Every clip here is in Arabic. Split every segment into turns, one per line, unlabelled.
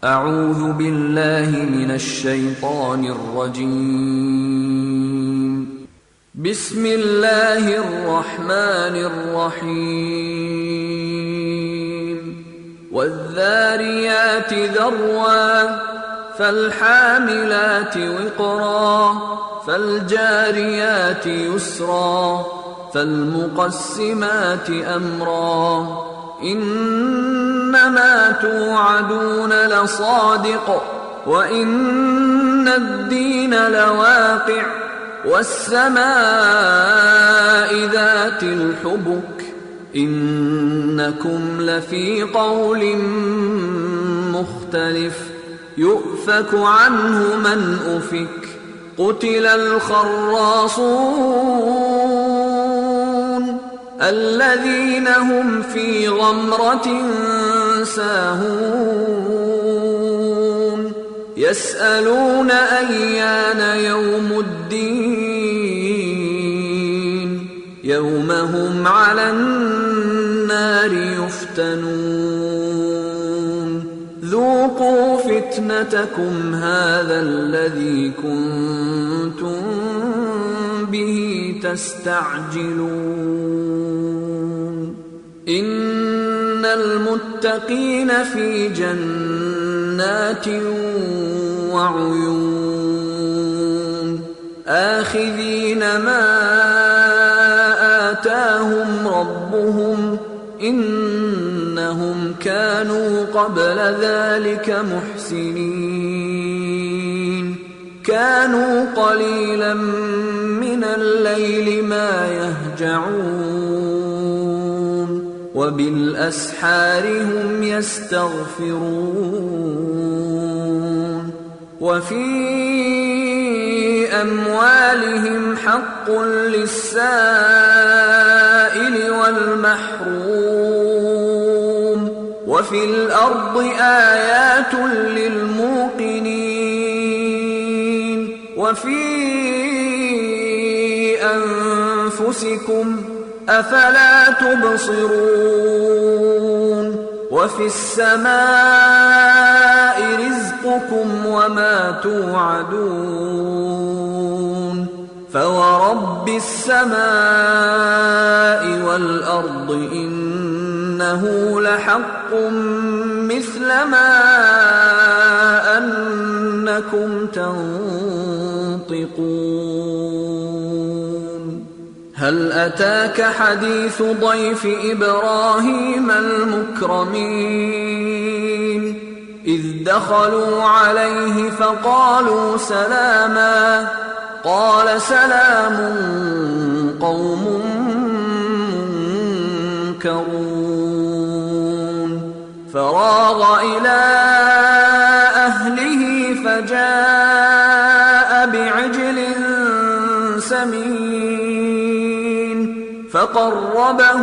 أعوذ بالله من الشيطان الرجيم. بسم الله الرحمن الرحيم. والذاريات ذروا فالحاملات وقرا فالجاريات يسرا فالمقسمات أمرا إنما توعدون لصادق وإن الدين لواقع والسماء ذات الحبك إنكم لفي قول مختلف يؤفك عنه من أفك قتل الخراصون الذين هم في غمرة ساهون يسألون أيان يوم الدين يوم هم على النار يفتنون ذوقوا فتنتكم هذا الذي كنتم به تستعجلون إن المتقين في جنات وعيون آخذين ما آتاهم ربهم إنهم كانوا قبل ذلك محسنين كانوا قليلا من الليل ما يهجعون وبالأسحار هم يستغفرون وفي أموالهم حق للسائل والمحروم وفي الأرض آيات للموقنين وفي أنفسكم أفلا تبصرون وفي السماء رزقكم وما توعدون فورب السماء والأرض إنه لحق مثل ما أنكم تنطقون هل أتاك حديث ضيف إبراهيم المكرمين إذ دخلوا عليه فقالوا سلاما قال سلام قوم منكرون فراغ إلى أهله فجاء بعجل سمين فقربه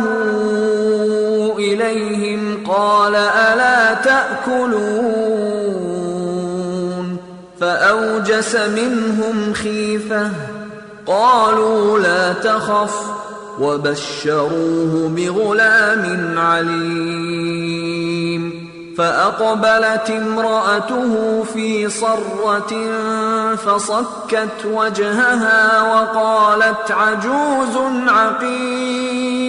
إليهم قال ألا تأكلون فأوجس منهم خيفة قالوا لا تخف وبشروه بغلام عليم فأقبلت امرأته في صرة فصكت وجهها وقالت عجوز عقيم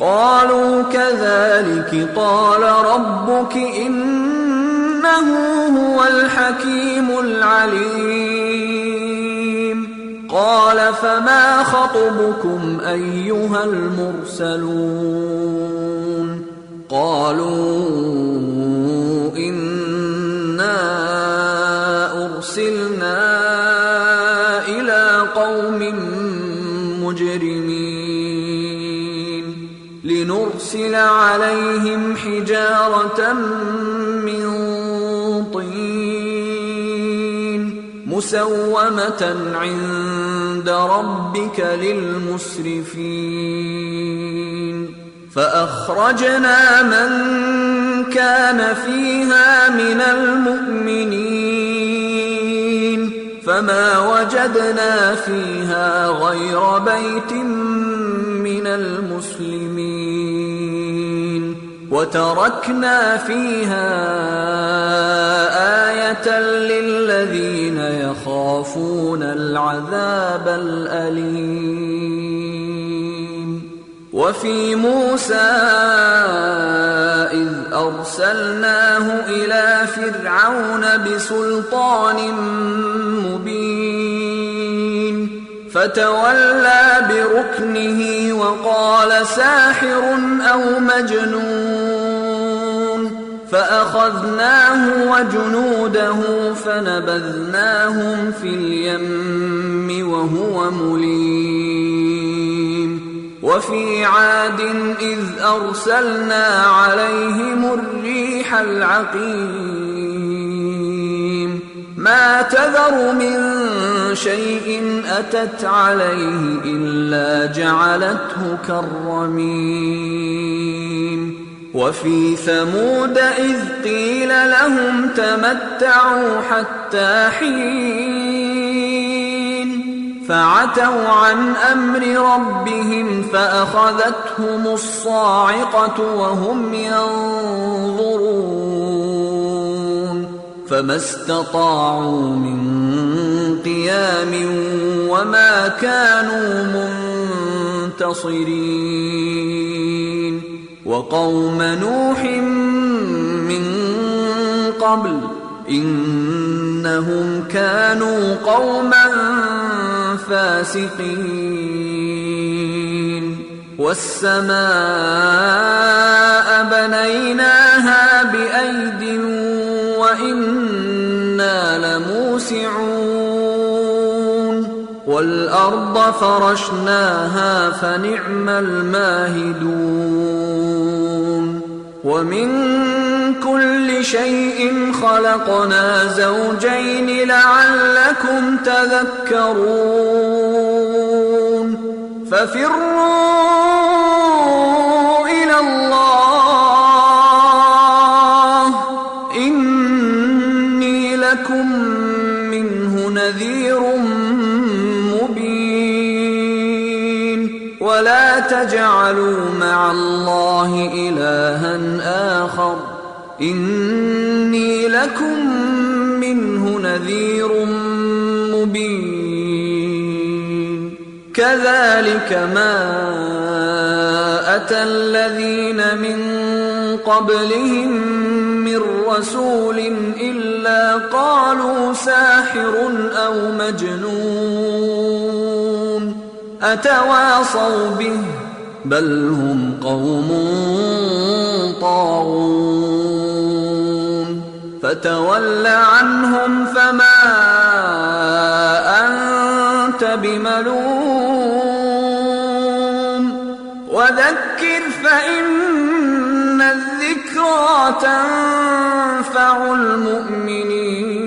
قالوا كذلك قال ربك إنه هو الحكيم العليم قال فما خطبكم أيها المرسلون قالوا إنا أرسلنا إلى قوم مجرمين لنرسل عليهم حجارة من طين مسومة عند ربك للمسرفين فأخرجنا من كان فيها من المؤمنين فما وجدنا فيها غير بيت من المسلمين وتركنا فيها يخافون العذاب الأليم. وفي موسى إذ أرسلناه إلى فرعون بسلطان مبين فتولى بركنه وقال ساحر أو مجنون فأخذناه وجنوده فنبذناهم في اليم وهو مليم. وفي عاد إذ أرسلنا عليهم الريح العقيم ما تذر من شيء أتت عليه إلا جعلته كالرميم. وفي ثمود إذ قيل لهم تمتعوا حتى حين فعتوا عن أمر ربهم فأخذتهم الصاعقة وهم ينظرون فما استطاعوا من قيام وما كانوا منتصرين. وقوم نوح من قبل إنهم كانوا قوما فاسقين. والسماء بنيناها بأيد وإنا لموسعون. والأرض فرشناها فنعم الماهدون. ومن كل شيء خلقنا زوجين لعلكم تذكرون. ففروا إلى الله إني لكم منه نذير مبين. ولا تجعلوا مع الله إلها آخر إني لكم منه نذير مبين. كذلك ما أتى الذين من قبلهم من رسول إلا قالوا ساحر أو مجنون أتواصوا به بل هم قوم طاغون. فتول عنهم فما أنت بملوم وذكر فإن الذكرى تنفع المؤمنين.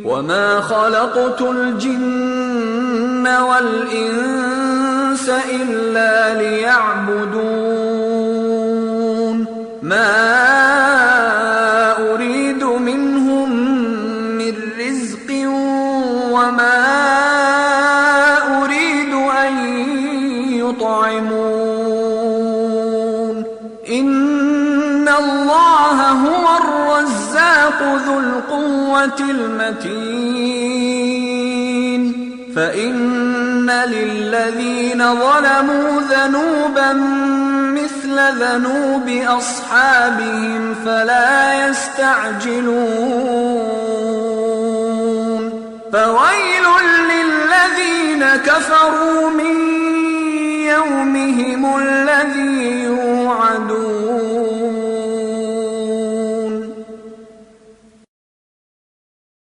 وما خلقت الجن والإنس إلا ليعبدون ما أريد منهم من رزق وما أريد أن يطعمون. إن الله هو الرزاق ذو القوة المتين. فإن للذين ظلموا ذنوبا مثل ذنوب أصحابهم فلا يستعجلون. فويل للذين كفروا من